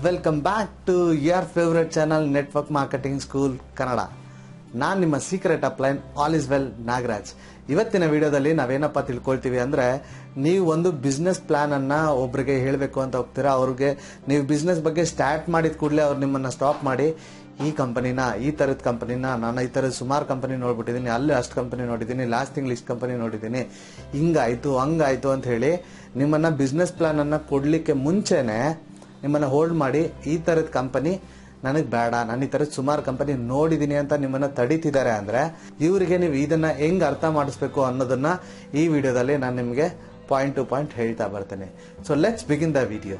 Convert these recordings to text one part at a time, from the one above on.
Welcome back to your favourite channel network marketing school Kannada. ನಾನು ನಿಮ್ಮ secret upline all is well Nagaraj. ಇವತ್ತಿನ ವಿಡಿಯೋದಲ್ಲಿ ನಾವೇನಪ್ಪ ತಿಳ್ಕೊಳ್ತೀವಿ ಅಂದರೆ, ನೀವು ಒಂದು ಬಿಸ್ನೆಸ್ ಪ್ಲಾನ್ ಅನ್ನ ಒಬ್ರಿಗೆ ಹೇಳಬೇಕು ಅಂತ ಹೋಗ್ತೀರಾ. ಅವ್ರಿಗೆ ನೀವು ಬಿಸ್ನೆಸ್ ಬಗ್ಗೆ ಸ್ಟಾರ್ಟ್ ಮಾಡಿದ ಕೂಡಲೇ ಅವ್ರು ನಿಮ್ಮನ್ನು ಸ್ಟಾಪ್ ಮಾಡಿ, ಈ ಕಂಪನಿನ, ಈ ಥರದ ಕಂಪನಿನ, ನಾನು ಈ ಥರದ ಸುಮಾರು ಕಂಪನಿ ನೋಡ್ಬಿಟ್ಟಿದ್ದೀನಿ, ಅಲ್ಲಿ ಅಷ್ಟು ಕಂಪನಿ ನೋಡಿದ್ದೀನಿ, ಲಾಸ್ಟ್ ತಿಂಗಳು ಇಷ್ಟು ಕಂಪನಿ ನೋಡಿದ್ದೀನಿ, ಹಿಂಗಾಯ್ತು ಹಂಗಾಯ್ತು ಅಂತ ಹೇಳಿ ನಿಮ್ಮನ್ನು ಬಿಸ್ನೆಸ್ ಪ್ಲಾನ್ ಅನ್ನ ಕೊಡಲಿಕ್ಕೆ ಮುಂಚೆನೆ ನಿಮ್ಮನ್ನು ಹೋಲ್ಡ್ ಮಾಡಿ, ಈ ಥರದ ಕಂಪನಿ ನನಗೆ ಬೇಡ, ನಾನು ಈ ಥರದ ಸುಮಾರು ಕಂಪನಿ ನೋಡಿದ್ದೀನಿ ಅಂತ ನಿಮ್ಮನ್ನು ತಡೀತಿದ್ದಾರೆ ಅಂದರೆ, ಇವರಿಗೆ ನೀವು ಇದನ್ನ ಹೆಂಗ್ ಅರ್ಥ ಮಾಡಿಸ್ಬೇಕು ಅನ್ನೋದನ್ನ ಈ ವಿಡಿಯೋದಲ್ಲಿ ನಾನು ನಿಮಗೆ ಪಾಯಿಂಟ್ ಟು ಪಾಯಿಂಟ್ ಹೇಳ್ತಾ ಬರ್ತೇನೆ. So let's begin the video.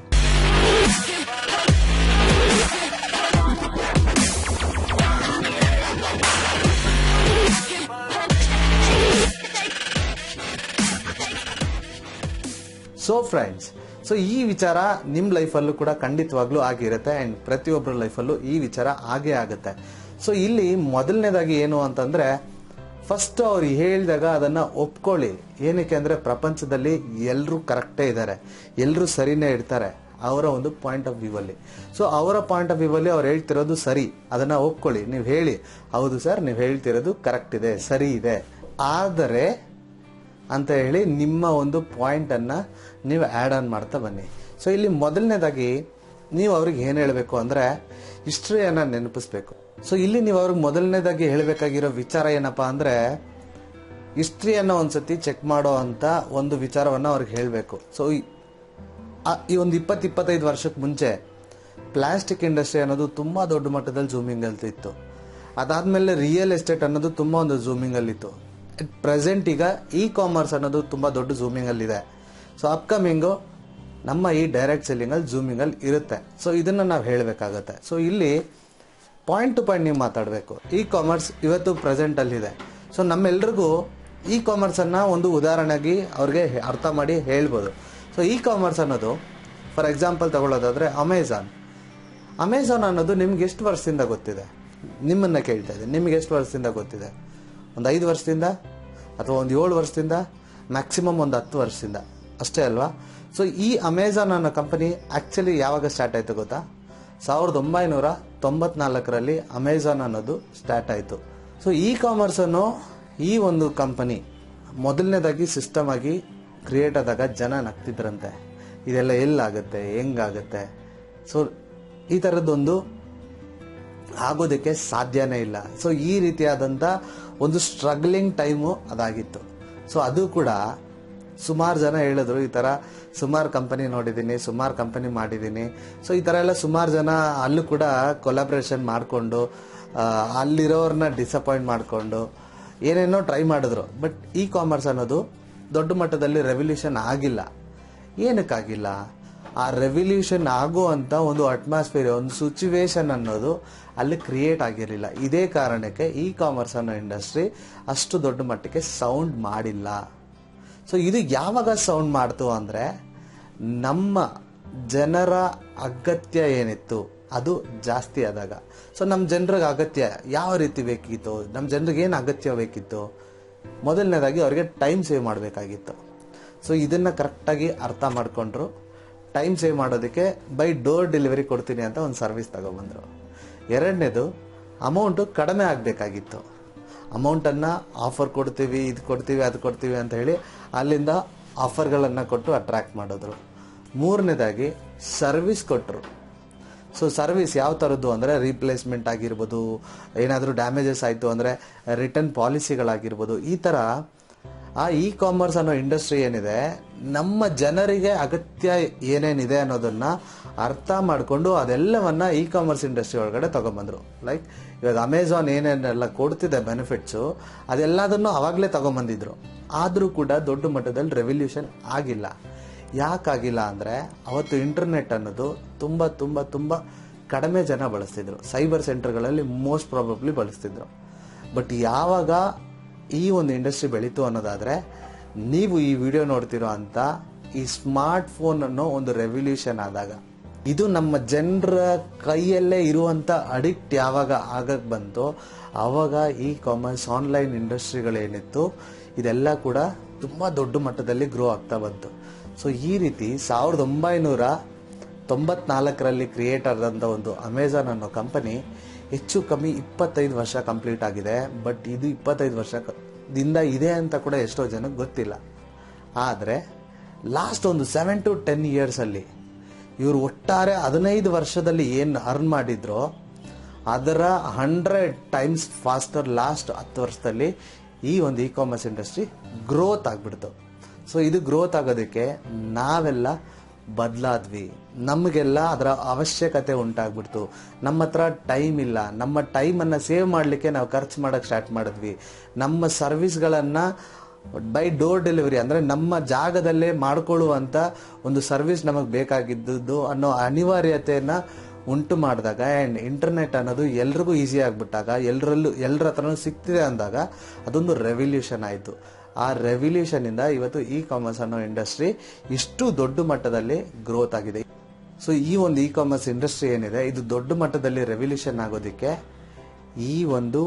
So friends, so ಈ ವಿಚಾರ ನಿಮ್ಮ ಲೈಫಲ್ಲೂ ಕೂಡ ಖಂಡಿತವಾಗ್ಲೂ ಆಗಿರುತ್ತೆ ಅಂಡ್ ಪ್ರತಿಯೊಬ್ಬರ ಲೈಫಲ್ಲೂ ಈ ವಿಚಾರ ಆಗೇ ಆಗುತ್ತೆ. ಸೊ ಇಲ್ಲಿ ಮೊದಲನೇದಾಗಿ ಏನು ಅಂತಂದ್ರೆ, ಫಸ್ಟ್ ಅವ್ರು ಹೇಳಿದಾಗ ಅದನ್ನ ಒಪ್ಕೊಳ್ಳಿ. ಏನಕ್ಕೆ ಅಂದ್ರೆ, ಪ್ರಪಂಚದಲ್ಲಿ ಎಲ್ಲರೂ ಕರೆಕ್ಟೇ ಇದ್ದಾರೆ, ಎಲ್ಲರೂ ಸರಿನೇ ಇರ್ತಾರೆ ಅವರ ಒಂದು ಪಾಯಿಂಟ್ ಆಫ್ ವ್ಯೂ ಅಲ್ಲಿ. ಸೊ ಅವರ ಪಾಯಿಂಟ್ ಆಫ್ ವ್ಯೂ ಅಲ್ಲಿ ಅವ್ರು ಹೇಳ್ತಿರೋದು ಸರಿ, ಅದನ್ನ ಒಪ್ಕೊಳ್ಳಿ. ನೀವು ಹೇಳಿ, ಹೌದು ಸರ್ ನೀವು ಹೇಳ್ತಿರೋದು ಕರೆಕ್ಟ್ ಇದೆ, ಸರಿ ಇದೆ, ಆದರೆ ಅಂತ ಹೇಳಿ ನಿಮ್ಮ ಒಂದು ಪಾಯಿಂಟ್ ಅನ್ನ ನೀವು ಆಡ್ ಆನ್ ಮಾಡ್ತಾ ಬನ್ನಿ. ಸೊ ಇಲ್ಲಿ ಮೊದಲನೇದಾಗಿ ನೀವು ಅವ್ರಿಗೆ ಏನ್ ಹೇಳಬೇಕು ಅಂದ್ರೆ, ಹಿಸ್ಟ್ರಿಯನ್ನ ನೆನಪಿಸ್ಬೇಕು. ಸೊ ಇಲ್ಲಿ ನೀವು ಅವ್ರಿಗೆ ಮೊದಲನೇದಾಗಿ ಹೇಳಬೇಕಾಗಿರೋ ವಿಚಾರ ಏನಪ್ಪಾ ಅಂದ್ರೆ, ಹಿಸ್ಟ್ರಿಯನ್ನ ಒಂದ್ಸತಿ ಚೆಕ್ ಮಾಡೋ ಅಂತ ಒಂದು ವಿಚಾರವನ್ನ ಅವ್ರಿಗೆ ಹೇಳಬೇಕು. ಸೊ ಈ ಒಂದು 20-25 ವರ್ಷಕ್ಕೆ ಮುಂಚೆ ಪ್ಲಾಸ್ಟಿಕ್ ಇಂಡಸ್ಟ್ರಿ ಅನ್ನೋದು ತುಂಬಾ ದೊಡ್ಡ ಮಟ್ಟದಲ್ಲಿ ಝೂಮಿಂಗ್ ಅಲ್ಲಿ ಇತ್ತು. ಅದಾದ್ಮೇಲೆ ರಿಯಲ್ ಎಸ್ಟೇಟ್ ಅನ್ನೋದು ತುಂಬಾ ಒಂದು ಝೂಮಿಂಗ್ ಅಲ್ಲಿ ಇತ್ತು. ಪ್ರೆಸೆಂಟ್ ಈಗ ಇ ಕಾಮರ್ಸ್ ಅನ್ನೋದು ತುಂಬಾ ದೊಡ್ಡ ಝೂಮಿಂಗ್ ಅಲ್ಲಿ ಇದೆ. ಸೊ ಅಪ್ಕಮಿಂಗು ನಮ್ಮ ಈ ಡೈರೆಕ್ಟ್ ಸೆಲ್ಲಿಂಗ್ ಅಲ್ಲಿ ಝೂಮಿಂಗ್ ಅಲ್ಲಿ ಇರುತ್ತೆ. ಸೊ ಇದನ್ನ ನಾವು ಹೇಳಬೇಕಾಗತ್ತೆ. ಸೊ ಇಲ್ಲಿ ಪಾಯಿಂಟ್ ಟು ಪಾಯಿಂಟ್ ನೀವು ಮಾತಾಡಬೇಕು. ಇ ಕಾಮರ್ಸ್ ಇವತ್ತು ಪ್ರೆಸೆಂಟ್ ಅಲ್ಲಿ ಇದೆ. ಸೊ ನಮ್ಮೆಲ್ರಿಗೂ ಇ ಕಾಮರ್ಸ್ ಅನ್ನ ಒಂದು ಉದಾಹರಣೆಗೆ ಅವ್ರಿಗೆ ಅರ್ಥ ಮಾಡಿ ಹೇಳ್ಬೋದು. ಸೊ ಇ ಕಾಮರ್ಸ್ ಅನ್ನೋದು ಫಾರ್ ಎಕ್ಸಾಂಪಲ್ ತಗೊಳ್ಳೋದಾದ್ರೆ, ಅಮೆಝಾನ್ ಅನ್ನೋದು ನಿಮ್ಗೆ ಎಷ್ಟು ವರ್ಷದಿಂದ ಗೊತ್ತಿದೆ? ನಿಮ್ಮನ್ನ ಕೇಳ್ತಾ ಇದೆ, ನಿಮ್ಗೆ ಎಷ್ಟು ವರ್ಷದಿಂದ ಗೊತ್ತಿದೆ? ಒಂದು 5 ವರ್ಷದಿಂದ ಅಥವಾ ಒಂದು 7 ವರ್ಷದಿಂದ, ಮ್ಯಾಕ್ಸಿಮಮ್ ಒಂದು 10 ವರ್ಷದಿಂದ ಅಷ್ಟೇ ಅಲ್ವಾ? ಸೊ ಈ ಅಮೆಝಾನ್ ಅನ್ನೋ ಕಂಪನಿ ಆಕ್ಚುಲಿ ಯಾವಾಗ ಸ್ಟಾರ್ಟ್ ಆಯ್ತು ಗೊತ್ತಾ? 1994ರಲ್ಲಿ ಅಮೆಝಾನ್ ಅನ್ನೋದು ಸ್ಟಾರ್ಟ್ ಆಯ್ತು. ಸೊ ಇ ಕಾಮರ್ಸ್ ಅನ್ನೋ ಈ ಒಂದು ಕಂಪನಿ ಮೊದಲನೇದಾಗಿ ಸಿಸ್ಟಮ್ ಆಗಿ ಕ್ರಿಯೇಟ್ ಆದಾಗ ಜನ ನಗ್ತಿದ್ರಂತೆ, ಇದೆಲ್ಲ ಎಲ್ಲಾಗುತ್ತೆ, ಹೆಂಗಾಗುತ್ತೆ? ಸೊ ಈ ಥರದ್ದೊಂದು ಆಗೋದಕ್ಕೆ ಸಾಧ್ಯನೇ ಇಲ್ಲ. ಸೊ ಈ ರೀತಿಯಾದಂಥ ಒಂದು ಸ್ಟ್ರಗ್ಲಿಂಗ್ ಟೈಮು ಅದಾಗಿತ್ತು. ಸೊ ಅದು ಕೂಡ ಸುಮಾರು ಜನ ಹೇಳಿದ್ರು, ಈ ಥರ ಸುಮಾರು ಕಂಪನಿ ನೋಡಿದ್ದೀನಿ, ಸುಮಾರು ಕಂಪನಿ ಮಾಡಿದ್ದೀನಿ. ಸೊ ಈ ಥರ ಎಲ್ಲ ಸುಮಾರು ಜನ ಅಲ್ಲೂ ಕೂಡ ಕೊಲಾಬ್ರೇಷನ್ ಮಾಡಿಕೊಂಡು ಅಲ್ಲಿರೋರನ್ನ ಡಿಸಪಾಯಿಂಟ್ ಮಾಡಿಕೊಂಡು ಏನೇನೋ ಟ್ರೈ ಮಾಡಿದ್ರು. ಬಟ್ ಇ ಕಾಮರ್ಸ್ ಅನ್ನೋದು ದೊಡ್ಡ ಮಟ್ಟದಲ್ಲಿ ರೆವಲ್ಯೂಷನ್ ಆಗಿಲ್ಲ. ಏನಕ್ಕಾಗಿಲ್ಲ? ಆ ರೆವಲ್ಯೂಷನ್ ಆಗುವಂಥ ಒಂದು ಅಟ್ಮಾಸ್ಫಿಯರ್, ಒಂದು ಸಿಚುವೇಶನ್ ಅನ್ನೋದು ಅಲ್ಲಿ ಕ್ರಿಯೇಟ್ ಆಗಿರಲಿಲ್ಲ. ಇದೇ ಕಾರಣಕ್ಕೆ ಇ ಕಾಮರ್ಸ್ ಅನ್ನೋ ಇಂಡಸ್ಟ್ರಿ ಅಷ್ಟು ದೊಡ್ಡ ಮಟ್ಟಕ್ಕೆ ಸೌಂಡ್ ಮಾಡಿಲ್ಲ. ಸೊ ಇದು ಯಾವಾಗ ಸೌಂಡ್ ಮಾಡ್ತು ಅಂದರೆ, ನಮ್ಮ ಜನರ ಅಗತ್ಯ ಏನಿತ್ತು ಅದು ಜಾಸ್ತಿ ಆದಾಗ. ಸೊ ನಮ್ಮ ಜನರಿಗೆ ಅಗತ್ಯ ಯಾವ ರೀತಿ ಬೇಕಿತ್ತು, ನಮ್ಮ ಜನರಿಗೆ ಏನು ಅಗತ್ಯ ಬೇಕಿತ್ತು? ಮೊದಲನೇದಾಗಿ ಅವ್ರಿಗೆ ಟೈಮ್ ಸೇವ್ ಮಾಡಬೇಕಾಗಿತ್ತು. ಸೊ ಇದನ್ನ ಕರೆಕ್ಟಾಗಿ ಅರ್ಥ ಮಾಡಿಕೊಂಡ್ರು. ಟೈಮ್ ಸೇವ್ ಮಾಡೋದಕ್ಕೆ ಬೈ ಡೋರ್ ಡೆಲಿವರಿ ಕೊಡ್ತೀನಿ ಅಂತ ಒಂದು ಸರ್ವಿಸ್ ತಗೊಬಂದರು. ಎರಡನೇದು, ಅಮೌಂಟು ಕಡಿಮೆ ಆಗಬೇಕಾಗಿತ್ತು. ಅಮೌಂಟನ್ನು ಆಫರ್ ಕೊಡ್ತೀವಿ, ಇದು ಕೊಡ್ತೀವಿ, ಅದು ಕೊಡ್ತೀವಿ ಅಂತ ಹೇಳಿ ಅಲ್ಲಿಂದ ಆಫರ್ಗಳನ್ನು ಕೊಟ್ಟು ಅಟ್ರಾಕ್ಟ್ ಮಾಡಿದ್ರು. ಮೂರನೇದಾಗಿ ಸರ್ವಿಸ್ ಕೊಟ್ಟರು. ಸೊ ಸರ್ವಿಸ್ ಯಾವ ಥರದ್ದು ಅಂದರೆ, ರೀಪ್ಲೇಸ್ಮೆಂಟ್ ಆಗಿರ್ಬೋದು, ಏನಾದರೂ ಡ್ಯಾಮೇಜಸ್ ಆಯಿತು ಅಂದರೆ ರಿಟರ್ನ್ ಪಾಲಿಸಿಗಳಾಗಿರ್ಬೋದು. ಈ ಥರ ಆ ಇ ಕಾಮರ್ಸ್ ಅನ್ನೋ ಇಂಡಸ್ಟ್ರಿ ಏನಿದೆ, ನಮ್ಮ ಜನರಿಗೆ ಅಗತ್ಯ ಏನೇನಿದೆ ಅನ್ನೋದನ್ನ ಅರ್ಥ ಮಾಡಿಕೊಂಡು ಅದೆಲ್ಲವನ್ನ ಇ ಕಾಮರ್ಸ್ ಇಂಡಸ್ಟ್ರಿ ಒಳಗಡೆ ತಗೊಂಬಂದ್ರು. ಲೈಕ್ ಇವಾಗ ಅಮೆಝಾನ್ ಏನೇನೆಲ್ಲ ಕೊಡ್ತಿದೆ ಬೆನಿಫಿಟ್ಸು, ಅದೆಲ್ಲದನ್ನು ಅವಾಗಲೇ ತಗೊಂಬಂದಿದ್ರು. ಆದರೂ ಕೂಡ ದೊಡ್ಡ ಮಟ್ಟದಲ್ಲಿ ರೆವಲ್ಯೂಷನ್ ಆಗಿಲ್ಲ. ಯಾಕಾಗಿಲ್ಲ ಅಂದರೆ, ಅವತ್ತು ಇಂಟರ್ನೆಟ್ ಅನ್ನೋದು ತುಂಬ ತುಂಬ ತುಂಬ ಕಡಿಮೆ ಜನ ಬಳಸ್ತಿದ್ರು. ಸೈಬರ್ ಸೆಂಟರ್ಗಳಲ್ಲಿ ಮೋಸ್ಟ್ ಪ್ರಾಬಬ್ಲಿ ಬಳಸ್ತಿದ್ರು. ಬಟ್ ಯಾವಾಗ ಈ ಒಂದು ಇಂಡಸ್ಟ್ರಿ ಬೆಳೀತು ಅನ್ನೋದಾದರೆ, ನೀವು ಈ ವಿಡಿಯೋ ನೋಡ್ತಿರೋ ಅಂತ ಈ ಸ್ಮಾರ್ಟ್ ಫೋನ್ ಅನ್ನೋ ಒಂದು ರೆವಲ್ಯೂಷನ್ ಆದಾಗ, ಇದು ನಮ್ಮ ಜನರ ಕೈಯಲ್ಲೇ ಇರುವಂಥ ಅಡಿಕ್ಟ್ ಯಾವಾಗ ಆಗಕ್ಕೆ ಬಂತೋ ಆವಾಗ ಇ ಕಾಮರ್ಸ್ ಆನ್ಲೈನ್ ಇಂಡಸ್ಟ್ರಿಗಳೇನಿತ್ತು ಇದೆಲ್ಲ ಕೂಡ ತುಂಬ ದೊಡ್ಡ ಮಟ್ಟದಲ್ಲಿ ಗ್ರೋ ಆಗ್ತಾ ಬಂತು. ಸೊ ಈ ರೀತಿ 94ರಲ್ಲಿ ಕ್ರಿಯೇಟ್ ಆದಂಥ ಒಂದು ಅಮೆಝಾನ್ ಅನ್ನೋ ಕಂಪನಿ ಹೆಚ್ಚು ಕಮ್ಮಿ 25 ವರ್ಷ ಕಂಪ್ಲೀಟ್ ಆಗಿದೆ. ಬಟ್ ಇದು 25 ವರ್ಷದಿಂದ ಇದೆ ಅಂತ ಕೂಡ ಎಷ್ಟೋ ಜನಕ್ಕೆ ಗೊತ್ತಿಲ್ಲ. ಆದರೆ ಲಾಸ್ಟ್ ಒಂದು 7 to 10 ಇಯರ್ಸಲ್ಲಿ ಇವರು ಒಟ್ಟಾರೆ 15 ವರ್ಷದಲ್ಲಿ ಏನು ಅರ್ನ್ ಮಾಡಿದ್ರೋ ಅದರ 100 ಟೈಮ್ಸ್ ಫಾಸ್ಟರ್ ಲಾಸ್ಟ್ 10 ವರ್ಷದಲ್ಲಿ ಈ ಒಂದು ಇ ಕಾಮರ್ಸ್ ಇಂಡಸ್ಟ್ರಿ ಗ್ರೋತ್ ಆಗಿಬಿಡ್ತು. ಸೊ ಇದು ಗ್ರೋತ್ ಆಗೋದಕ್ಕೆ ನಾವೆಲ್ಲ ಬದಲಾದ್ವಿ, ನಮಗೆಲ್ಲ ಅದರ ಅವಶ್ಯಕತೆ ಉಂಟಾಗ್ಬಿಡ್ತು. ನಮ್ಮ ಹತ್ರ ಟೈಮ್ ಇಲ್ಲ, ನಮ್ಮ ಟೈಮನ್ನು ಸೇವ್ ಮಾಡಲಿಕ್ಕೆ ನಾವು ಖರ್ಚು ಮಾಡೋಕ್ಕೆ ಸ್ಟಾರ್ಟ್ ಮಾಡಿದ್ವಿ. ನಮ್ಮ ಸರ್ವಿಸ್ಗಳನ್ನು ಬೈ ಡೋರ್ ಡೆಲಿವರಿ ಅಂದರೆ ನಮ್ಮ ಜಾಗದಲ್ಲೇ ಮಾಡಿಕೊಳ್ಳುವಂಥ ಒಂದು ಸರ್ವಿಸ್ ನಮಗೆ ಬೇಕಾಗಿದ್ದು ಅನ್ನೋ ಅನಿವಾರ್ಯತೆಯನ್ನು ಉಂಟು ಮಾಡಿದಾಗ ಆ್ಯಂಡ್ ಇಂಟರ್ನೆಟ್ ಅನ್ನೋದು ಎಲ್ರಿಗೂ ಈಸಿ ಆಗಿಬಿಟ್ಟಾಗ, ಎಲ್ಲರ ಹತ್ರನೂ ಸಿಗ್ತಿದೆ ಅಂದಾಗ ಅದೊಂದು ರೆವಲ್ಯೂಷನ್ ಆಯಿತು. ಆ ರೆವಲ್ಯೂಷನಿಂದ ಇವತ್ತು ಇ ಕಾಮರ್ಸ್ ಅನ್ನೋ ಇಂಡಸ್ಟ್ರಿ ಇಷ್ಟು ದೊಡ್ಡ ಮಟ್ಟದಲ್ಲಿ ಗ್ರೋತ್ ಆಗಿದೆ. ಸೊ ಈ ಒಂದು ಇ ಕಾಮರ್ಸ್ ಇಂಡಸ್ಟ್ರಿ ಏನಿದೆ ಇದು ದೊಡ್ಡ ಮಟ್ಟದಲ್ಲಿ ರೆವಲ್ಯೂಷನ್ ಆಗೋದಕ್ಕೆ ಈ ಒಂದು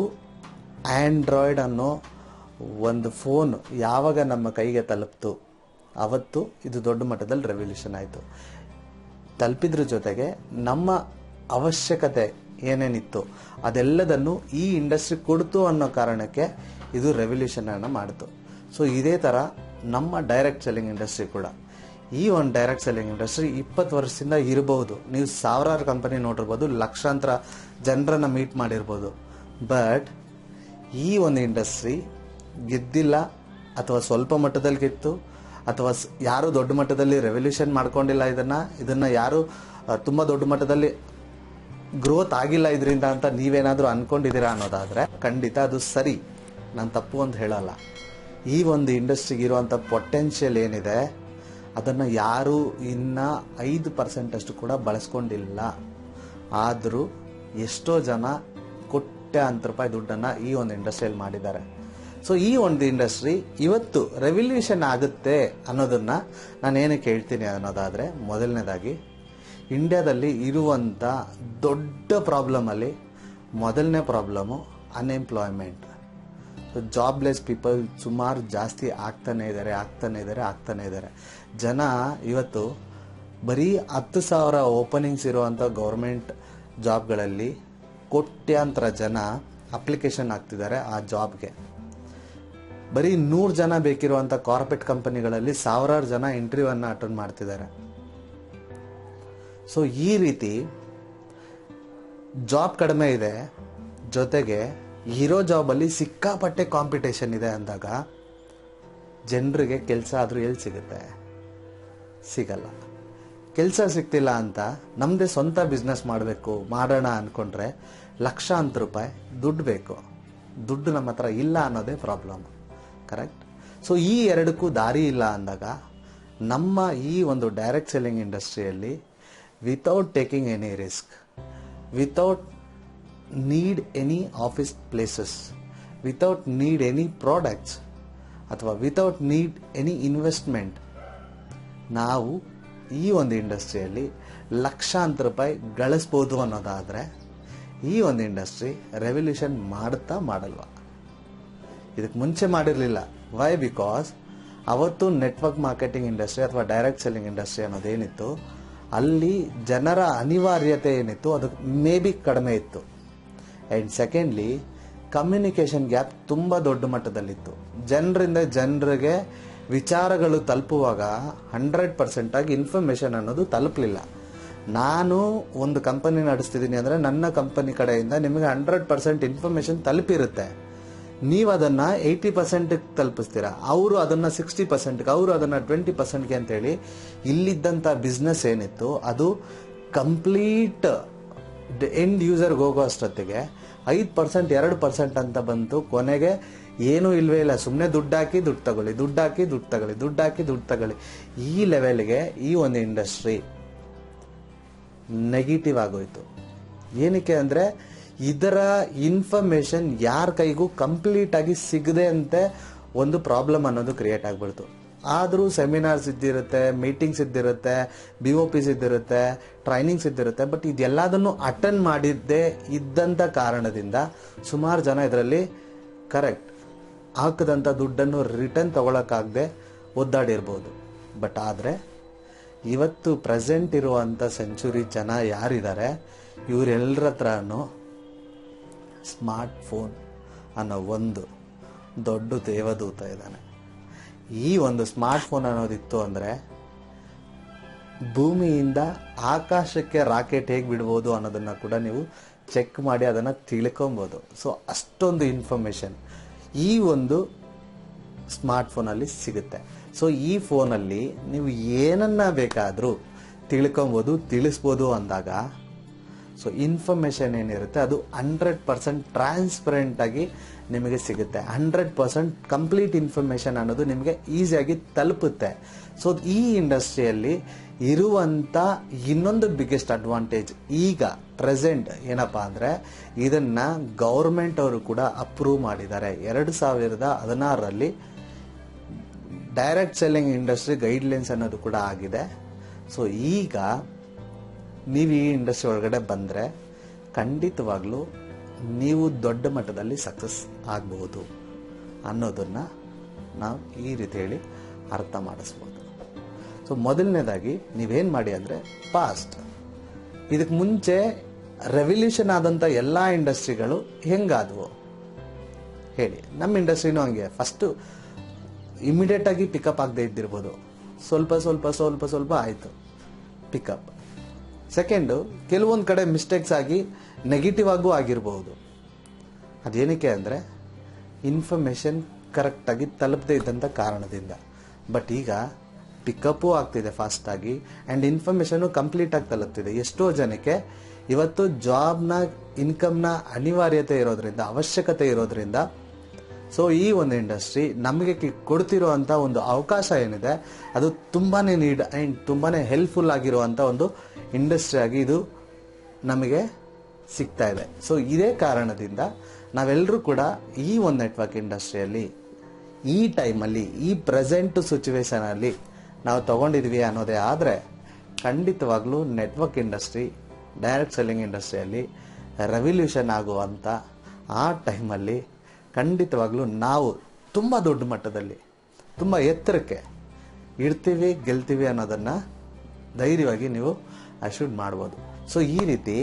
ಆಂಡ್ರಾಯ್ಡ್ ಅನ್ನೋ ಒಂದು ಫೋನ್ ಯಾವಾಗ ನಮ್ಮ ಕೈಗೆ ತಲುಪ್ತು ಅವತ್ತು ಇದು ದೊಡ್ಡ ಮಟ್ಟದಲ್ಲಿ ರೆವಲ್ಯೂಷನ್ ಆಯಿತು. ತಲುಪಿದ್ರ ಜೊತೆಗೆ ನಮ್ಮ ಅವಶ್ಯಕತೆ ಏನೇನಿತ್ತು ಅದೆಲ್ಲದನ್ನು ಈ ಇಂಡಸ್ಟ್ರಿ ಕೊಡ್ತು ಅನ್ನೋ ಕಾರಣಕ್ಕೆ ಇದು ರೆವಲ್ಯೂಷನ್ ಅನ್ನು ಮಾಡಿತು. ಸೊ ಇದೇ ಥರ ನಮ್ಮ ಡೈರೆಕ್ಟ್ ಸೆಲ್ಲಿಂಗ್ ಇಂಡಸ್ಟ್ರಿ ಕೂಡ, ಈ ಒಂದು ಡೈರೆಕ್ಟ್ ಸೆಲ್ಲಿಂಗ್ ಇಂಡಸ್ಟ್ರಿ 20 ವರ್ಷದಿಂದ ಇರಬಹುದು. ನೀವು ಸಾವಿರಾರು ಕಂಪನಿ ನೋಡಿರ್ಬೋದು, ಲಕ್ಷಾಂತರ ಜನರನ್ನು ಮೀಟ್ ಮಾಡಿರ್ಬೋದು. ಬಟ್ ಈ ಒಂದು ಇಂಡಸ್ಟ್ರಿ ಗೆದ್ದಿಲ್ಲ, ಅಥವಾ ಸ್ವಲ್ಪ ಮಟ್ಟದಲ್ಲಿ ಗೆದ್ದು, ಅಥವಾ ಯಾರು ದೊಡ್ಡ ಮಟ್ಟದಲ್ಲಿ ರೆವಲ್ಯೂಷನ್ ಮಾಡ್ಕೊಂಡಿಲ್ಲ. ಇದನ್ನು ಯಾರು ತುಂಬ ದೊಡ್ಡ ಮಟ್ಟದಲ್ಲಿ ಗ್ರೋತ್ ಆಗಿಲ್ಲ ಇದರಿಂದ ಅಂತ ನೀವೇನಾದರೂ ಅಂದ್ಕೊಂಡಿದ್ದೀರಾ ಅನ್ನೋದಾದರೆ ಖಂಡಿತ ಅದು ಸರಿ, ನಾನು ತಪ್ಪು ಅಂತ ಹೇಳಲ್ಲ. ಈ ಒಂದು ಇಂಡಸ್ಟ್ರಿಗೆ ಇರುವಂಥ ಪೊಟೆನ್ಷಿಯಲ್ ಏನಿದೆ ಅದನ್ನು ಯಾರು ಇನ್ನೂ 5% ಅಷ್ಟು ಕೂಡ ಬಳಸ್ಕೊಂಡಿಲ್ಲ. ಆದರೂ ಎಷ್ಟೋ ಜನ ಕೋಟ್ಯಾಂತರ ರೂಪಾಯಿ ದುಡ್ಡನ್ನು ಈ ಒಂದು ಇಂಡಸ್ಟ್ರಿಯಲ್ಲಿ ಮಾಡಿದ್ದಾರೆ. ಸೊ ಈ ಒಂದು ಇಂಡಸ್ಟ್ರಿ ಇವತ್ತು ರೆವಲ್ಯೂಷನ್ ಆಗುತ್ತೆ ಅನ್ನೋದನ್ನು ನಾನು ಏನಕ್ಕೆ ಹೇಳ್ತೀನಿ ಅನ್ನೋದಾದರೆ, ಮೊದಲನೇದಾಗಿ ಇಂಡಿಯಾದಲ್ಲಿ ಇರುವಂಥ ದೊಡ್ಡ ಪ್ರಾಬ್ಲಮಲ್ಲಿ ಮೊದಲನೇ problem unemployment. So jobless people ಸುಮಾರು ಜಾಸ್ತಿ ಆಗ್ತಾನೆ ಇದ್ದಾರೆ. ಜನ ಇವತ್ತು ಬರೀ 10,000 ಓಪನಿಂಗ್ಸ್ ಇರುವಂಥ ಗೌರ್ಮೆಂಟ್ ಜಾಬ್ಗಳಲ್ಲಿ ಕೋಟ್ಯಾಂತರ ಜನ ಅಪ್ಲಿಕೇಶನ್ ಆಗ್ತಿದ್ದಾರೆ ಆ ಜಾಬ್ಗೆ. ಬರೀ 100 ಜನ ಬೇಕಿರುವಂಥ ಕಾರ್ಪೊರೇಟ್ ಕಂಪನಿಗಳಲ್ಲಿ ಸಾವಿರಾರು ಜನ ಇಂಟರ್ವ್ಯೂವನ್ನು ಅಟೆಂಡ್ ಮಾಡ್ತಿದ್ದಾರೆ. ಸೊ ಈ ರೀತಿ ಜಾಬ್ ಕಡಿಮೆ ಇದೆ, ಜೊತೆಗೆ ಇರೋ ಜಾಬಲ್ಲಿ ಸಿಕ್ಕಾಪಟ್ಟೆ ಕಾಂಪಿಟೇಷನ್ ಇದೆ ಅಂದಾಗ ಜನರಿಗೆ ಕೆಲಸ ಆದರೂ ಎಲ್ಲಿ ಸಿಗುತ್ತೆ? ಸಿಗಲ್ಲ. ಕೆಲಸ ಸಿಗ್ತಿಲ್ಲ ಅಂತ ನಮ್ಮದೇ ಸ್ವಂತ ಬಿಸ್ನೆಸ್ ಮಾಡೋಣ ಅಂದ್ಕೊಂಡ್ರೆ ಲಕ್ಷಾಂತರ ರೂಪಾಯಿ ದುಡ್ಡು ಬೇಕು. ದುಡ್ಡು ನಮ್ಮ ಹತ್ರ ಇಲ್ಲ ಅನ್ನೋದೇ ಪ್ರಾಬ್ಲಮ್. ಕರೆಕ್ಟ್? ಸೊ ಈ ಎರಡಕ್ಕೂ ದಾರಿ ಇಲ್ಲ ಅಂದಾಗ ನಮ್ಮ ಈ ಒಂದು ಡೈರೆಕ್ಟ್ ಸೆಲ್ಲಿಂಗ್ ಇಂಡಸ್ಟ್ರಿಯಲ್ಲಿ without taking any risk, without need any office places, without need any products, ಅಥವಾ ವಿತೌಟ್ ನೀಡ್ ಎನಿ ಇನ್ವೆಸ್ಟ್ಮೆಂಟ್, ನಾವು ಈ ಒಂದು ಇಂಡಸ್ಟ್ರಿಯಲ್ಲಿ ಲಕ್ಷಾಂತರ ರೂಪಾಯಿ ಗಳಿಸ್ಬೋದು ಅನ್ನೋದಾದರೆ ಈ ಒಂದು ಇಂಡಸ್ಟ್ರಿ ರೆವಲ್ಯೂಷನ್ ಮಾಡುತ್ತಾ ಮಾಡಲ್ವಾ? ಇದಕ್ಕೆ ಮುಂಚೆ ಮಾಡಿರಲಿಲ್ಲ. ವೈ? ಬಿಕಾಸ್ ಅವತ್ತು ನೆಟ್ವರ್ಕ್ ಮಾರ್ಕೆಟಿಂಗ್ ಇಂಡಸ್ಟ್ರಿ ಅಥವಾ ಡೈರೆಕ್ಟ್ ಸೆಲ್ಲಿಂಗ್ ಇಂಡಸ್ಟ್ರಿ ಅನ್ನೋದೇನಿತ್ತು ಅಲ್ಲಿ ಜನರ ಅನಿವಾರ್ಯತೆ ಏನಿತ್ತು ಅದು ಮೇ ಬಿ ಕಡಿಮೆ ಇತ್ತು. ಆ್ಯಂಡ್ ಸೆಕೆಂಡ್ಲಿ ಕಮ್ಯುನಿಕೇಷನ್ ಗ್ಯಾಪ್ ತುಂಬ ದೊಡ್ಡ ಮಟ್ಟದಲ್ಲಿತ್ತು. ಜನರಿಂದ ಜನರಿಗೆ ವಿಚಾರಗಳು ತಲುಪುವಾಗ 100% ಆಗಿ ಇನ್ಫಾರ್ಮೇಷನ್ ಅನ್ನೋದು ತಲುಪಲಿಲ್ಲ. ನಾನು ಒಂದು ಕಂಪನಿ ನಡೆಸ್ತಿದ್ದೀನಿ ಅಂದರೆ ನನ್ನ ಕಂಪನಿ ಕಡೆಯಿಂದ ನಿಮಗೆ 100% ಇನ್ಫಾರ್ಮೇಷನ್ ತಲುಪಿರುತ್ತೆ. ನೀವು ಅದನ್ನು 80% ತಲುಪಿಸ್ತೀರಾ, ಅವರು ಅದನ್ನು 60%, ಅವರು ಅದನ್ನು 20%ಗೆ ಅಂತೇಳಿ ಇಲ್ಲಿದ್ದಂಥ ಬಿಸ್ನೆಸ್ ಏನಿತ್ತು ಅದು ಕಂಪ್ಲೀಟ್ ಎಂಡ್ ಯೂಸರ್ಗೆ ಹೋಗೋ ಅಷ್ಟೊತ್ತಿಗೆ 5%, 2% ಅಂತ ಬಂತು. ಕೊನೆಗೆ ಏನೂ ಇಲ್ವೇ ಇಲ್ಲ, ಸುಮ್ಮನೆ ದುಡ್ಡು ಹಾಕಿ ದುಡ್ಡು ತಗೊಳ್ಳಿ. ಈ ಲೆವೆಲ್ಗೆ ಈ ಒಂದು ಇಂಡಸ್ಟ್ರಿ ನೆಗೆಟಿವ್ ಆಗೋಯ್ತು. ಏನಕ್ಕೆ ಅಂದರೆ ಇದರ ಇನ್ಫಾರ್ಮೇಷನ್ ಯಾರ ಕೈಗೂ ಕಂಪ್ಲೀಟ್ ಆಗಿ ಸಿಗದೆ ಅಂತೆ ಒಂದು ಪ್ರಾಬ್ಲಮ್ ಅನ್ನೋದು ಕ್ರಿಯೇಟ್ ಆಗಿಬಿಡ್ತು. ಆದರೂ ಸೆಮಿನಾರ್ಸ್ ಇದ್ದಿರುತ್ತೆ, ಮೀಟಿಂಗ್ಸ್ ಇದ್ದಿರುತ್ತೆ, BOPs ಇದ್ದಿರುತ್ತೆ, ಟ್ರೈನಿಂಗ್ಸ್ ಇದ್ದಿರುತ್ತೆ. ಬಟ್ ಇದೆಲ್ಲದನ್ನು ಅಟೆಂಡ್ ಮಾಡಿದ್ದೇ ಇದ್ದಂಥ ಕಾರಣದಿಂದ ಸುಮಾರು ಜನ ಇದರಲ್ಲಿ ಕರೆಕ್ಟ್ ಹಾಕಿದಂಥ ದುಡ್ಡನ್ನು ರಿಟರ್ನ್ ತಗೊಳಕ್ಕಾಗದೆ ಒದ್ದಾಡಿರ್ಬೋದು. ಬಟ್ ಆದರೆ ಇವತ್ತು ಪ್ರೆಸೆಂಟ್ ಇರುವಂಥ ಸೆಂಚುರಿ ಜನ ಯಾರಿದ್ದಾರೆ ಇವರೆಲ್ಲರ ಹತ್ರನೂ ಸ್ಮಾರ್ಟ್ ಫೋನ್ ಅನ್ನೋ ಒಂದು ದೊಡ್ಡ ದೇವದೂತ ಇದ್ದಾನೆ. ಈ ಒಂದು ಸ್ಮಾರ್ಟ್ ಫೋನ್ ಅನ್ನೋದಿತ್ತು ಅಂದರೆ ಭೂಮಿಯಿಂದ ಆಕಾಶಕ್ಕೆ ರಾಕೆಟ್ ಹೇಗೆ ಬಿಡ್ಬೋದು ಅನ್ನೋದನ್ನು ಕೂಡ ನೀವು ಚೆಕ್ ಮಾಡಿ ಅದನ್ನು ತಿಳ್ಕೊಬೋದು. ಸೊ ಅಷ್ಟೊಂದು ಇನ್ಫಾರ್ಮೇಷನ್ ಈ ಒಂದು ಸ್ಮಾರ್ಟ್ ಫೋನಲ್ಲಿ ಸಿಗುತ್ತೆ. ಸೊ ಈ ಫೋನಲ್ಲಿ ನೀವು ಏನನ್ನ ಬೇಕಾದರೂ ತಿಳ್ಕೊಬೋದು, ತಿಳಿಸ್ಬೋದು ಅಂದಾಗ ಸೊ ಇನ್ಫಾರ್ಮೇಷನ್ ಏನಿರುತ್ತೆ ಅದು 100% ಟ್ರಾನ್ಸ್ಪರೆಂಟಾಗಿ ನಿಮಗೆ ಸಿಗುತ್ತೆ. 100% ಕಂಪ್ಲೀಟ್ ಇನ್ಫಾರ್ಮೇಷನ್ ಅನ್ನೋದು ನಿಮಗೆ ಈಸಿಯಾಗಿ ತಲುಪುತ್ತೆ. ಸೊ ಈ ಇಂಡಸ್ಟ್ರಿಯಲ್ಲಿ ಇರುವಂಥ ಇನ್ನೊಂದು ಬಿಗ್ಗೆಸ್ಟ್ ಅಡ್ವಾಂಟೇಜ್ ಈಗ ಪ್ರೆಸೆಂಟ್ ಏನಪ್ಪ ಅಂದರೆ ಇದನ್ನು ಗೌರ್ಮೆಂಟ್ ಅವರು ಕೂಡ ಅಪ್ರೂವ್ ಮಾಡಿದ್ದಾರೆ. 2016ರಲ್ಲಿ ಡೈರೆಕ್ಟ್ ಸೆಲ್ಲಿಂಗ್ ಇಂಡಸ್ಟ್ರಿ ಗೈಡ್ಲೈನ್ಸ್ ಅನ್ನೋದು ಕೂಡ ಆಗಿದೆ. ಸೊ ಈಗ ನೀವು ಈ ಇಂಡಸ್ಟ್ರಿ ಒಳಗಡೆ ಬಂದರೆ ಖಂಡಿತವಾಗ್ಲೂ ನೀವು ದೊಡ್ಡ ಮಟ್ಟದಲ್ಲಿ ಸಕ್ಸಸ್ ಆಗಬಹುದು ಅನ್ನೋದನ್ನು ನಾವು ಈ ರೀತಿ ಹೇಳಿ ಅರ್ಥ ಮಾಡಿಸ್ಬೋದು. ಸೊ ಮೊದಲನೇದಾಗಿ ನೀವೇನು ಮಾಡಿ ಅಂದರೆ ಪಾಸ್ಟ್ ಇದಕ್ಕೆ ಮುಂಚೆ ರೆವಲ್ಯೂಷನ್ ಆದಂಥ ಎಲ್ಲ ಇಂಡಸ್ಟ್ರಿಗಳು ಹೆಂಗಾದವು ಹೇಳಿ. ನಮ್ಮ ಇಂಡಸ್ಟ್ರಿನೂ ಹಂಗೆ ಫಸ್ಟು ಇಮಿಡಿಯೇಟಾಗಿ ಪಿಕಪ್ ಆಗದೆ ಇದ್ದಿರ್ಬೋದು, ಸ್ವಲ್ಪ ಸ್ವಲ್ಪ ಸ್ವಲ್ಪ ಸ್ವಲ್ಪ ಆಯಿತು ಪಿಕಪ್. ಸೆಕೆಂಡು ಕೆಲವೊಂದು ಕಡೆ ಮಿಸ್ಟೇಕ್ಸ್ ಆಗಿ ನೆಗೆಟಿವ್ ಆಗೂ ಆಗಿರ್ಬೋದು. ಅದೇನಕ್ಕೆ ಅಂದರೆ ಇನ್ಫಾರ್ಮೇಷನ್ ಕರೆಕ್ಟಾಗಿ ತಲುಪದೇ ಇದ್ದಂಥ ಕಾರಣದಿಂದ. ಬಟ್ ಈಗ ಪಿಕಪ್ಪು ಆಗ್ತಿದೆ ಫಾಸ್ಟಾಗಿ ಆ್ಯಂಡ್ ಇನ್ಫಾರ್ಮೇಷನ್ನು ಕಂಪ್ಲೀಟಾಗಿ ತಲುಪ್ತಿದೆ. ಎಷ್ಟೋ ಜನಕ್ಕೆ ಇವತ್ತು ಜಾಬ್ನ ಇನ್ಕಮ್ನ ಅನಿವಾರ್ಯತೆ ಇರೋದ್ರಿಂದ, ಅವಶ್ಯಕತೆ ಇರೋದ್ರಿಂದ ಸೊ ಈ ಒಂದು ಇಂಡಸ್ಟ್ರಿ ನಮಗೆ ಕೊಡ್ತಿರುವಂಥ ಒಂದು ಅವಕಾಶ ಏನಿದೆ ಅದು ತುಂಬಾ ನೀಡ್ ಆ್ಯಂಡ್ ತುಂಬಾ ಹೆಲ್ಪ್ಫುಲ್ ಆಗಿರುವಂಥ ಒಂದು ಇಂಡಸ್ಟ್ರಿ ಆಗಿ ಇದು ನಮಗೆ ಸಿಗ್ತಾ ಇದೆ. ಸೊ ಇದೇ ಕಾರಣದಿಂದ ನಾವೆಲ್ಲರೂ ಕೂಡ ಈ ಒಂದು ನೆಟ್ವರ್ಕ್ ಇಂಡಸ್ಟ್ರಿಯಲ್ಲಿ ಈ ಟೈಮಲ್ಲಿ ಈ ಪ್ರೆಸೆಂಟ್ ಸಿಚುವೇಶನಲ್ಲಿ ನಾವು ತಗೊಂಡಿದ್ವಿ ಅನ್ನೋದೇ ಆದರೆ ಖಂಡಿತವಾಗ್ಲೂ ನೆಟ್ವರ್ಕ್ ಇಂಡಸ್ಟ್ರಿ, ಡೈರೆಕ್ಟ್ ಸೆಲ್ಲಿಂಗ್ ಇಂಡಸ್ಟ್ರಿಯಲ್ಲಿ ರೆವಲ್ಯೂಷನ್ ಆಗುವಂಥ ಆ ಟೈಮಲ್ಲಿ ಖಂಡಿತವಾಗ್ಲೂ ನಾವು ತುಂಬ ದೊಡ್ಡ ಮಟ್ಟದಲ್ಲಿ ತುಂಬ ಎತ್ತರಕ್ಕೆ ಇರ್ತೀವಿ, ಗೆಲ್ತೀವಿ ಅನ್ನೋದನ್ನು ಧೈರ್ಯವಾಗಿ ನೀವು ಅಶ್ಯೂರ್ ಮಾಡ್ಬೋದು. ಸೊ ಈ ರೀತಿ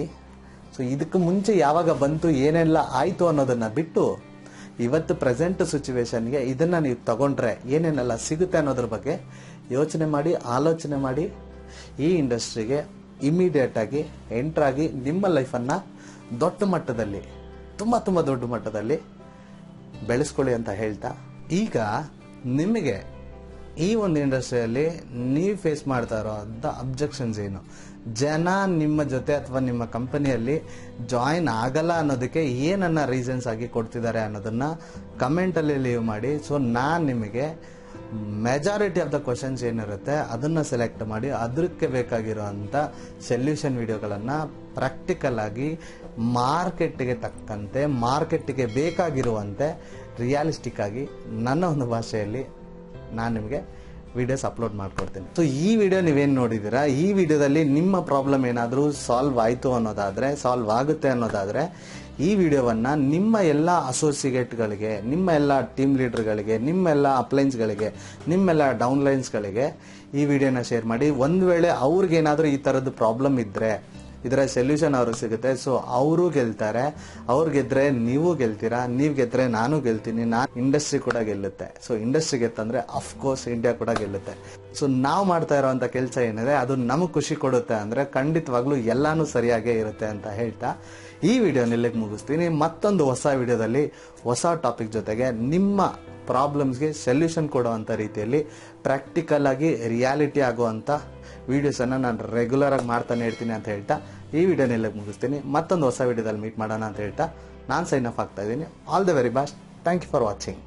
ಇದಕ್ಕೆ ಮುಂಚೆ ಯಾವಾಗ ಬಂತು, ಏನೆಲ್ಲ ಆಯಿತು ಅನ್ನೋದನ್ನು ಬಿಟ್ಟು ಇವತ್ತು ಪ್ರೆಸೆಂಟ್ ಸಿಚುವೇಶನ್ಗೆ ಇದನ್ನು ನೀವು ತಗೊಂಡ್ರೆ ಏನೇನೆಲ್ಲ ಸಿಗುತ್ತೆ ಅನ್ನೋದ್ರ ಬಗ್ಗೆ ಯೋಚನೆ ಮಾಡಿ, ಆಲೋಚನೆ ಮಾಡಿ ಈ ಇಂಡಸ್ಟ್ರಿಗೆ ಇಮಿಡಿಯೇಟಾಗಿ ಎಂಟ್ರಾಗಿ ನಿಮ್ಮ ಲೈಫನ್ನು ದೊಡ್ಡ ಮಟ್ಟದಲ್ಲಿ, ತುಂಬ ತುಂಬ ದೊಡ್ಡ ಮಟ್ಟದಲ್ಲಿ ಬೆಳೆಸ್ಕೊಳ್ಳಿ ಅಂತ ಹೇಳ್ತಾ, ಈಗ ನಿಮಗೆ ಈ ಒಂದು ಇಂಡಸ್ಟ್ರಿಯಲ್ಲಿ ನೀವು ಫೇಸ್ ಮಾಡ್ತಾ ಇರೋಂಥ ಅಬ್ಜೆಕ್ಷನ್ಸ್ ಏನು, ಜನ ನಿಮ್ಮ ಜೊತೆ ಅಥವಾ ನಿಮ್ಮ ಕಂಪನಿಯಲ್ಲಿ ಜಾಯಿನ್ ಆಗಲ್ಲ ಅನ್ನೋದಕ್ಕೆ ಏನನ್ನ ರೀಸನ್ಸ್ ಆಗಿ ಕೊಡ್ತಿದ್ದಾರೆ ಅನ್ನೋದನ್ನು ಕಮೆಂಟಲ್ಲಿ ಲೀವ್ ಮಾಡಿ. ಸೊ ನಾನು ನಿಮಗೆ ಮೆಜಾರಿಟಿ ಆಫ್ ದ ಕ್ವಶನ್ಸ್ ಏನಿರುತ್ತೆ ಅದನ್ನು ಸೆಲೆಕ್ಟ್ ಮಾಡಿ ಅದಕ್ಕೆ ಬೇಕಾಗಿರುವಂಥ ಸೊಲ್ಯೂಷನ್ ವಿಡಿಯೋಗಳನ್ನು ಪ್ರಾಕ್ಟಿಕಲ್ ಆಗಿ ಮಾರ್ಕೆಟ್ಗೆ ತಕ್ಕಂತೆ, ಮಾರ್ಕೆಟ್ಗೆ ಬೇಕಾಗಿರುವಂತೆ ರಿಯಾಲಿಸ್ಟಿಕ್ ಆಗಿ ನನ್ನ ಒಂದು ಭಾಷೆಯಲ್ಲಿ ನಾನು ನಿಮಗೆ ವಿಡಿಯೋಸ್ ಅಪ್ಲೋಡ್ ಮಾಡ್ಕೊಡ್ತೀನಿ. ಸೊ ಈ ವಿಡಿಯೋ ನೀವೇನು ನೋಡಿದ್ದೀರಾ, ಈ ವಿಡಿಯೋದಲ್ಲಿ ನಿಮ್ಮ ಪ್ರಾಬ್ಲಮ್ ಏನಾದರೂ ಸಾಲ್ವ್ ಆಯಿತು ಅನ್ನೋದಾದರೆ, ಸಾಲ್ವ್ ಆಗುತ್ತೆ ಅನ್ನೋದಾದರೆ ಈ ವಿಡಿಯೋವನ್ನು ನಿಮ್ಮ ಎಲ್ಲ ಅಸೋಸಿಯೇಟ್ಗಳಿಗೆ, ನಿಮ್ಮ ಎಲ್ಲ ಟೀಮ್ ಲೀಡರ್ಗಳಿಗೆ, ನಿಮ್ಮೆಲ್ಲ ಅಪ್ಲೈನ್ಸ್ಗಳಿಗೆ, ನಿಮ್ಮೆಲ್ಲ ಡೌನ್ಲೈನ್ಸ್ಗಳಿಗೆ ಈ ವಿಡಿಯೋನ ಶೇರ್ ಮಾಡಿ. ಒಂದು ವೇಳೆ ಅವ್ರಿಗೇನಾದರೂ ಈ ಥರದ್ದು ಪ್ರಾಬ್ಲಮ್ ಇದ್ದರೆ ಇದರ ಸೊಲ್ಯೂಷನ್ ಅವ್ರಿಗೆ ಸಿಗುತ್ತೆ. ಸೊ ಅವರು ಗೆಲ್ತಾರೆ, ಅವ್ರು ಗೆದ್ರೆ ನೀವು ಗೆಲ್ತೀರಾ, ನೀವು ಗೆದ್ರೆ ನಾನು ಗೆಲ್ತೀನಿ, ಇಂಡಸ್ಟ್ರಿ ಕೂಡ ಗೆಲ್ಲುತ್ತೆ. ಸೊ ಇಂಡಸ್ಟ್ರಿ ಗೆತ್ತಂದ್ರೆ ಅಫ್ಕೋರ್ಸ್ ಇಂಡಿಯಾ ಕೂಡ ಗೆಲ್ಲುತ್ತೆ. ಸೊ ನಾವು ಮಾಡ್ತಾ ಇರೋವಂಥ ಕೆಲಸ ಏನಿದೆ ಅದು ನಮಗೆ ಖುಷಿ ಕೊಡುತ್ತೆ ಅಂದರೆ ಖಂಡಿತವಾಗ್ಲೂ ಎಲ್ಲಾನು ಸರಿಯಾಗೇ ಇರುತ್ತೆ ಅಂತ ಹೇಳ್ತಾ ಈ ವಿಡಿಯೋನ ಇಲ್ಲಿಗೆ ಮುಗಿಸ್ತೀನಿ. ಮತ್ತೊಂದು ಹೊಸ ವಿಡಿಯೋದಲ್ಲಿ ಹೊಸ ಟಾಪಿಕ್ ಜೊತೆಗೆ ನಿಮ್ಮ ಪ್ರಾಬ್ಲಮ್ಸ್ಗೆ ಸೊಲ್ಯೂಷನ್ ಕೊಡುವಂಥ ರೀತಿಯಲ್ಲಿ ಪ್ರಾಕ್ಟಿಕಲ್ ಆಗಿ ರಿಯಾಲಿಟಿ ಆಗುವಂಥ ವಿಡಿಯೋಸನ್ನು ನಾನು ರೆಗ್ಯುಲರ್ ಆಗಿ ಮಾಡ್ತಾನೆ ಇರ್ತೀನಿ ಅಂತ ಹೇಳ್ತಾ ಈ ವಿಡಿಯೋನ ಇಲ್ಲಿಗೆ ಮುಗಿಸ್ತೀನಿ. ಮತ್ತೊಂದು ಹೊಸ ವಿಡಿಯೋದಲ್ಲಿ ಮೀಟ್ ಮಾಡೋಣ ಅಂತ ಹೇಳ್ತಾ ನಾನು ಸೈನ್ ಆಫ್ ಆಗ್ತಾ ಇದ್ದೀನಿ. All the very best. Thank you for watching.